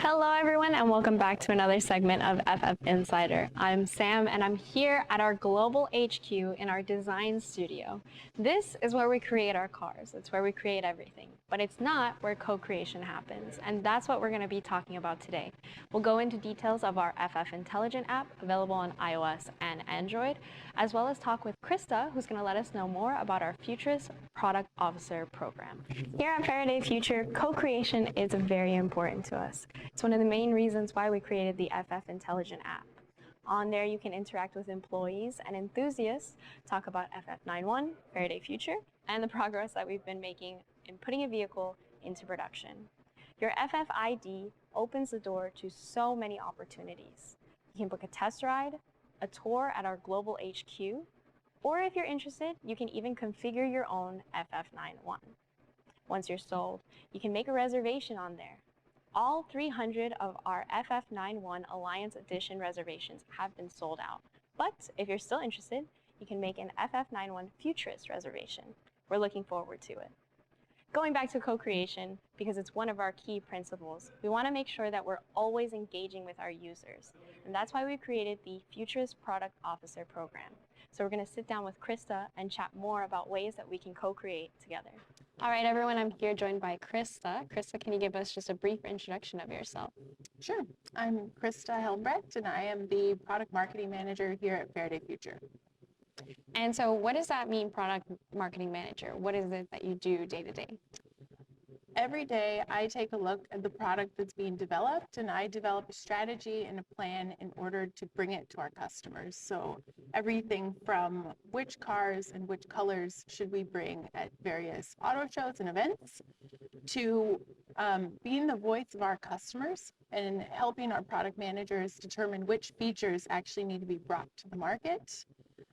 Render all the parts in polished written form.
Hello everyone and welcome back to another segment of FF Insider. I'm Sam and I'm here at our global HQ in our design studio. This is where we create our cars. It's where we create everything. But it's not where co-creation happens, and that's what we're going to be talking about today. We'll go into details of our FF Intelligent app available on iOS and Android, as well as talk with Krista, who's going to let us know more about our Futurist Product Officer program. Here at Faraday Future, co-creation is very important to us. It's one of the main reasons why we created the FF Intelligent app. On there, you can interact with employees and enthusiasts, talk about FF91, Faraday Future, and the progress that we've been making in putting a vehicle into production. Your FF ID opens the door to so many opportunities. You can book a test ride, a tour at our global HQ, or if you're interested, you can even configure your own FF91. Once you're sold, you can make a reservation on there. All 300 of our FF91 Alliance Edition reservations have been sold out. But if you're still interested, you can make an FF91 Futurist reservation. We're looking forward to it. Going back to co-creation, because it's one of our key principles, we want to make sure that we're always engaging with our users. And that's why we created the Futurist Product Officer program. So we're going to sit down with Krista and chat more about ways that we can co-create together. All right, everyone, I'm here joined by Krista. Krista, can you give us just a brief introduction of yourself? Sure. I'm Krista Helmbrecht, and I am the Product Marketing Manager here at Faraday Future. And so what does that mean, Product Marketing Manager? What is it that you do day to day? Every day, I take a look at the product that's being developed, and I develop a strategy and a plan in order to bring it to our customers. So everything from which cars and which colors should we bring at various auto shows and events, to being the voice of our customers and helping our product managers determine which features actually need to be brought to the market,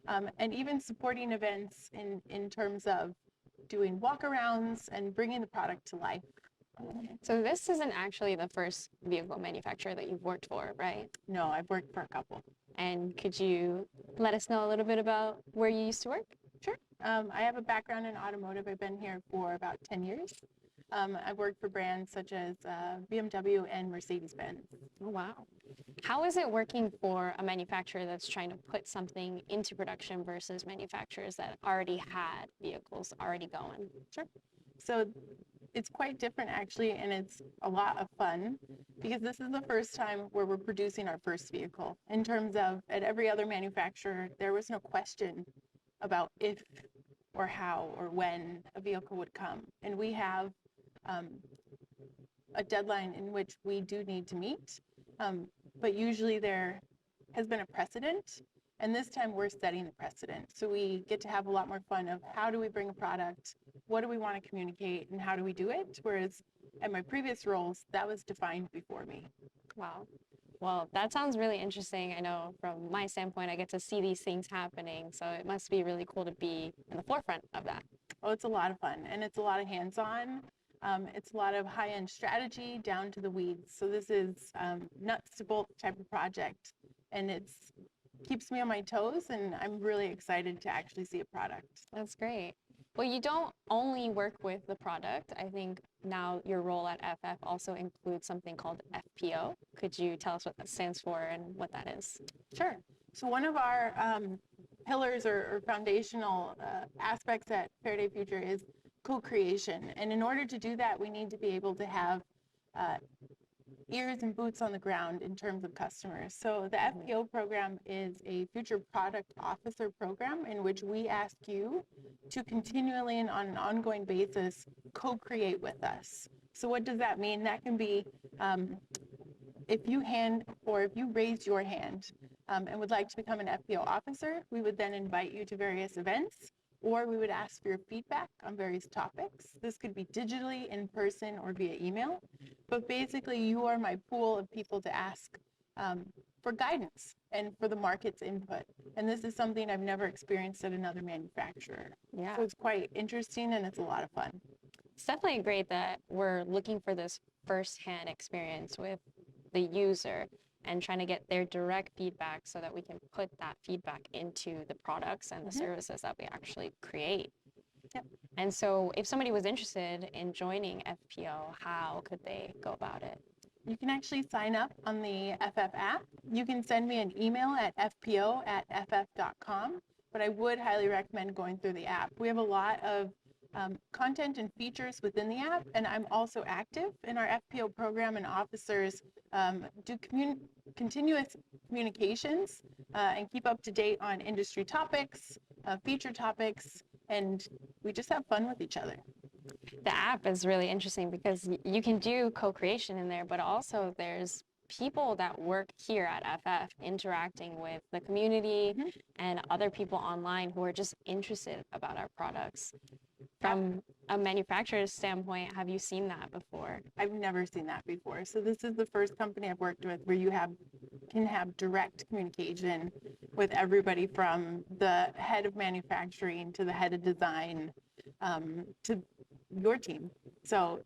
and even supporting events in terms of doing walkarounds and bringing the product to life. So this isn't actually the first vehicle manufacturer that you've worked for, right? No, I've worked for a couple. And could you let us know a little bit about where you used to work? Sure. I have a background in automotive. I've been here for about 10 years. I've worked for brands such as BMW and Mercedes-Benz. Oh, wow. How is it working for a manufacturer that's trying to put something into production versus manufacturers that already had vehicles already going? Sure. So it's quite different, actually, and it's a lot of fun because this is the first time where we're producing our first vehicle. In terms of, at every other manufacturer, there was no question about if or how or when a vehicle would come. And we have a deadline in which we do need to meet, but usually there has been a precedent, and this time we're setting the precedent. So we get to have a lot more fun of how do we bring a product, what do we want to communicate, and how do we do it? Whereas at my previous roles, that was defined before me. Wow. Well, that sounds really interesting. I know from my standpoint, I get to see these things happening, so it must be really cool to be in the forefront of that. Oh, it's a lot of fun, and it's a lot of hands-on. It's a lot of high-end strategy down to the weeds. So this is nuts to bolts type of project, and it keeps me on my toes, and I'm really excited to actually see a product. That's great. Well, you don't only work with the product. I think now your role at FF also includes something called FPO. Could you tell us what that stands for and what that is? Sure. So one of our pillars or foundational aspects at Faraday Future is co-creation. And in order to do that, we need to be able to have ears and boots on the ground in terms of customers. So the FPO program is a Future Product Officer program in which we ask you to continually and on an ongoing basis co-create with us. So what does that mean? That can be if you raise your hand and would like to become an FPO officer, we would then invite you to various events, or we would ask for your feedback on various topics. This could be digitally, in person, or via email. But basically, you are my pool of people to ask for guidance and for the market's input. And this is something I've never experienced at another manufacturer. Yeah. So it's quite interesting, and it's a lot of fun. It's definitely great that we're looking for this firsthand experience with the user and trying to get their direct feedback so that we can put that feedback into the products and the services that we actually create. Yep. And so if somebody was interested in joining FPO, how could they go about it? You can actually sign up on the FF app. You can send me an email at fpo@ff.com, but I would highly recommend going through the app. We have a lot of content and features within the app, and I'm also active in our FPO program, and officers do continuous communications and keep up to date on industry topics, feature topics, and we just have fun with each other. The app is really interesting because you can do co-creation in there, but also there's people that work here at FF interacting with the community and other people online who are just interested about our products. From a manufacturer's standpoint, have you seen that before? I've never seen that before. So this is the first company I've worked with where you can have direct communication with everybody from the head of manufacturing to the head of design to your team. So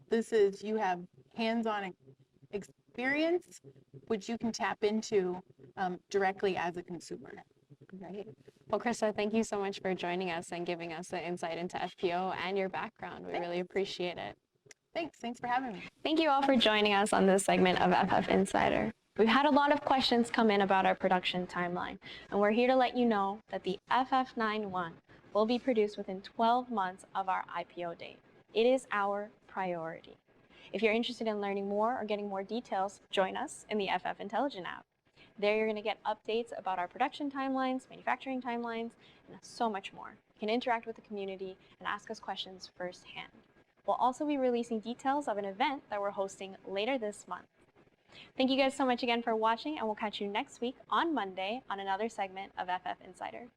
you have hands-on experience, which you can tap into directly as a consumer. Right. Well, Krista, thank you so much for joining us and giving us the insight into FPO and your background. We really appreciate it. Thanks for having me. Thank you all for joining us on this segment of FF Insider. We've had a lot of questions come in about our production timeline, and we're here to let you know that the FF91 will be produced within 12 months of our IPO date. It is our priority. If you're interested in learning more or getting more details, join us in the FF Intelligent app. There you're going to get updates about our production timelines, manufacturing timelines, and so much more. You can interact with the community and ask us questions firsthand. We'll also be releasing details of an event that we're hosting later this month. Thank you guys so much again for watching, and we'll catch you next week on Monday on another segment of FF Insider.